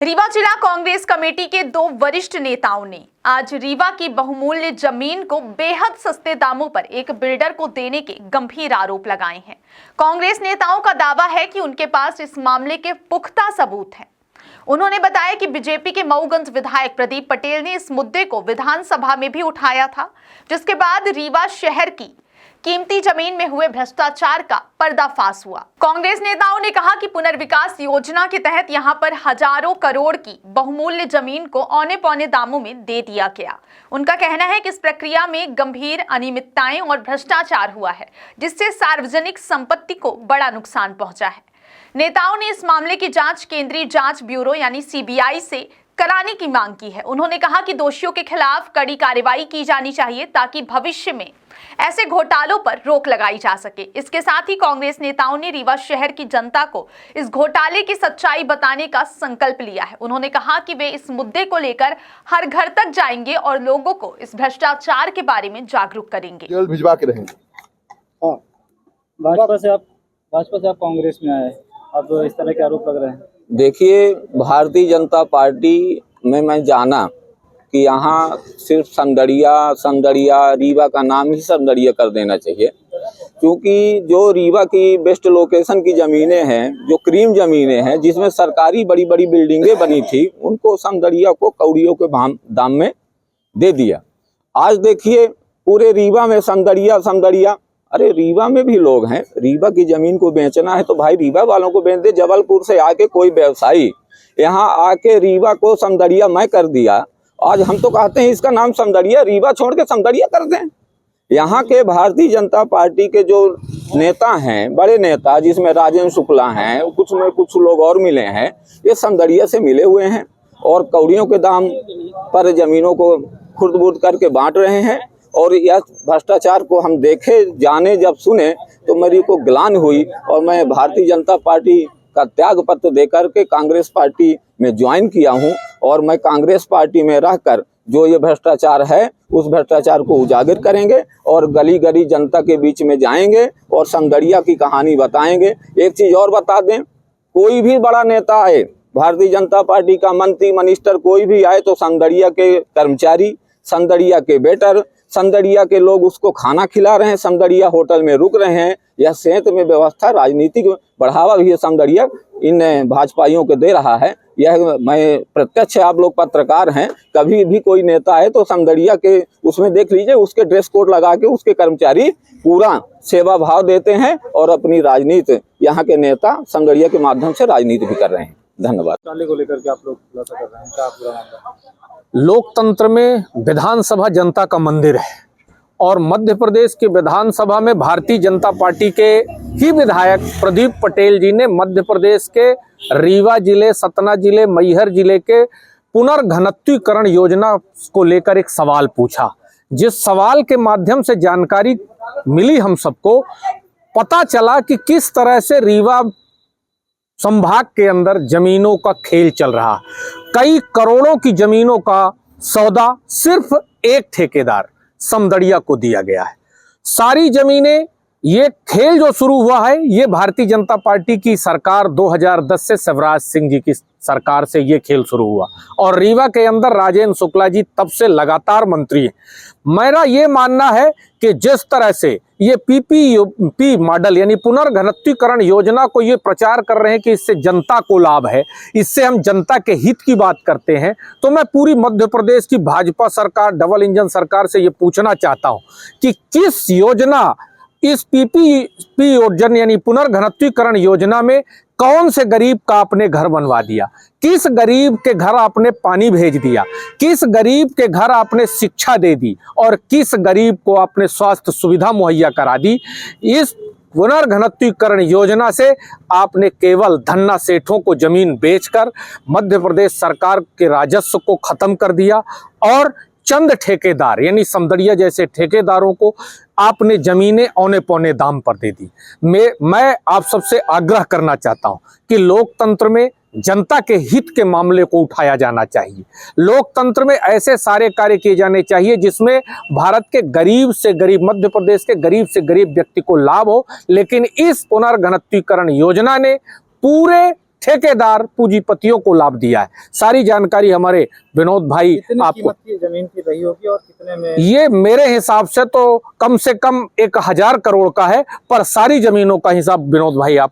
रीवा जिला कांग्रेस कमेटी के दो वरिष्ठ नेताओं ने आज रीवा की बहुमूल्य जमीन को बेहद सस्ते दामों पर एक बिल्डर को देने के गंभीर आरोप लगाए हैं। कांग्रेस नेताओं का दावा है कि उनके पास इस मामले के पुख्ता सबूत हैं। उन्होंने बताया कि बीजेपी के मऊगंज विधायक प्रदीप पटेल ने इस मुद्दे को विधानसभा में भी उठाया था, जिसके बाद रीवा शहर की कीमती जमीन में हुए भ्रष्टाचार का पर्दाफाश हुआ। कांग्रेस नेताओं ने कहा कि पुनर्विकास योजना के तहत यहां पर हजारों करोड़ की बहुमूल्य जमीन को औने पौने दामों में दे दिया गया। उनका कहना है कि इस प्रक्रिया में गंभीर अनियमितताएं और भ्रष्टाचार हुआ है, जिससे सार्वजनिक संपत्ति को बड़ा नुकसान पहुंचा है। नेताओं ने इस मामले की जांच केंद्रीय जांच ब्यूरो यानी सीबीआई से कराने की मांग की है। उन्होंने कहा कि दोषियों के खिलाफ कड़ी कार्रवाई की जानी चाहिए ताकि भविष्य में ऐसे घोटालों पर रोक लगाई जा सके। इसके साथ ही कांग्रेस नेताओं ने रीवा शहर की जनता को इस घोटाले की सच्चाई बताने का संकल्प लिया है। उन्होंने कहा कि वे इस मुद्दे को लेकर हर घर तक जाएंगे और लोगों को इस भ्रष्टाचार के बारे में जागरूक करेंगे। केवल भिजवा के रहेंगे। हाँ, भाजपा से आप कांग्रेस में आए, अब इस तरह के आरोप लग रहे हैं। देखिए, भारतीय जनता पार्टी में मैं जाना कि यहाँ सिर्फ संदड़िया रीवा का नाम ही संदड़िया कर देना चाहिए, क्योंकि जो रीवा की बेस्ट लोकेशन की ज़मीनें हैं, जो क्रीम ज़मीनें हैं, जिसमें सरकारी बड़ी बड़ी बिल्डिंगें बनी थी, उनको संदड़िया को कौड़ियों के दाम में दे दिया। आज देखिए पूरे रीवा में संदड़िया। अरे रीवा में भी लोग हैं, रीवा की ज़मीन को बेचना है तो भाई रीवा वालों को बेच दे। जबलपुर से आके कोई व्यवसायी यहाँ आके रीवा को संदड़िया मैं कर दिया। आज हम तो कहते हैं इसका नाम संदड़िया, रीवा छोड़ के संदड़िया कर दें। यहाँ के भारतीय जनता पार्टी के जो नेता हैं, बड़े नेता, जिसमें राजेंद्र शुक्ला हैं, कुछ में कुछ लोग और मिले हैं, ये संदड़िया से मिले हुए हैं और कौड़ियों के दाम पर जमीनों को खुर्द-बुर्द करके बांट रहे हैं। और यह भ्रष्टाचार को हम देखे, जाने, जब सुने तो मेरी को ग्लानि हुई और मैं भारतीय जनता पार्टी का त्याग पत्र देकर के कांग्रेस पार्टी में ज्वाइन किया हूं। और मैं कांग्रेस पार्टी में रहकर जो ये भ्रष्टाचार है उस भ्रष्टाचार को उजागर करेंगे और गली गली जनता के बीच में जाएंगे और संदड़िया की कहानी बताएंगे। एक चीज़ और बता दें, कोई भी बड़ा नेता आए, भारतीय जनता पार्टी का मंत्री मिनिस्टर कोई भी आए तो संदड़िया के कर्मचारी, संदड़िया के वेटर, संदड़िया के लोग उसको खाना खिला रहे हैं, संदड़िया होटल में रुक रहे हैं। यह सेहत में व्यवस्था, राजनीतिक बढ़ावा भी ये संदड़िया इन भाजपाइयों को दे रहा है। यह मैं प्रत्यक्ष, आप लोग पत्रकार हैं, कभी भी कोई नेता है तो संदड़िया के उसमें देख लीजिए, उसके ड्रेस कोड लगा के उसके कर्मचारी पूरा सेवा भाव देते हैं और अपनी राजनीति, यहाँ के नेता संदड़िया के माध्यम से राजनीति भी कर रहे हैं। धन्यवाद। को लेकर के आप लोग खुलासा कर रहे हैं, क्या पूरा मामला? लोकतंत्र में विधानसभा जनता का मंदिर है और मध्य प्रदेश के विधानसभा में भारतीय जनता पार्टी के ही विधायक प्रदीप पटेल जी ने मध्य प्रदेश के रीवा जिले, सतना जिले, मैहर जिले के पुनर्घनत्वीकरण योजना को लेकर एक सवाल पूछा। जिस सवाल के माध्यम से जानकारी मिली, हम सबको पता चला कि किस तरह से रीवा संभाग के अंदर जमीनों का खेल चल रहा। कई करोड़ों की जमीनों का सौदा सिर्फ एक ठेकेदार समदड़िया को दिया गया है। सारी जमीनें, ये खेल जो शुरू हुआ है ये भारतीय जनता पार्टी की सरकार 2010 से शिवराज सिंह जी की सरकार से ये खेल शुरू हुआ और रीवा के अंदर राजेंद्र शुक्ला जी तब से लगातार मंत्री हैं। मेरा ये मानना है कि जिस तरह से ये पीपीपी मॉडल यानी पुनर्घनत्वीकरण योजना को ये प्रचार कर रहे हैं कि इससे जनता को लाभ है, इससे हम जनता के हित की बात करते हैं, तो मैं पूरी मध्य प्रदेश की भाजपा सरकार, डबल इंजन सरकार से ये पूछना चाहता हूँ कि किस योजना, इस पीपीपी योजना यानी पुनर्घनत्वीकरण योजना में कौन से गरीब का आपने घर बनवा दिया, किस गरीब के घर आपने पानी भेज दिया, किस गरीब के घर आपने शिक्षा दे दी और किस गरीब को आपने स्वास्थ्य सुविधा मुहैया करा दी। इस पुनर्घनत्वीकरण योजना से आपने केवल धन्ना सेठों को जमीन बेचकर मध्य प्रदेश सरकार के राजस्व को खत्म कर दिया और चंद ठेकेदार यानी समदड़िया जैसे ठेकेदारों को आपने जमीनें औने पौने दाम पर दे दी। मैं आप सबसे आग्रह करना चाहता हूं कि लोकतंत्र में जनता के हित के मामले को उठाया जाना चाहिए। लोकतंत्र में ऐसे सारे कार्य किए जाने चाहिए जिसमें भारत के गरीब से गरीब, मध्य प्रदेश के गरीब से गरीब व्यक्ति को लाभ हो। लेकिन इस पुनर्घनत्वीकरण योजना ने पूरे ठेकेदार पूंजीपतियों को लाभ दिया है। सारी जानकारी हमारे विनोद भाई कितनी आपको। कीमत की जमीन की रही होगी और कितने में? ये मेरे हिसाब से तो कम 1000 करोड़ का है, पर सारी जमीनों का हिसाब विनोद भाई आप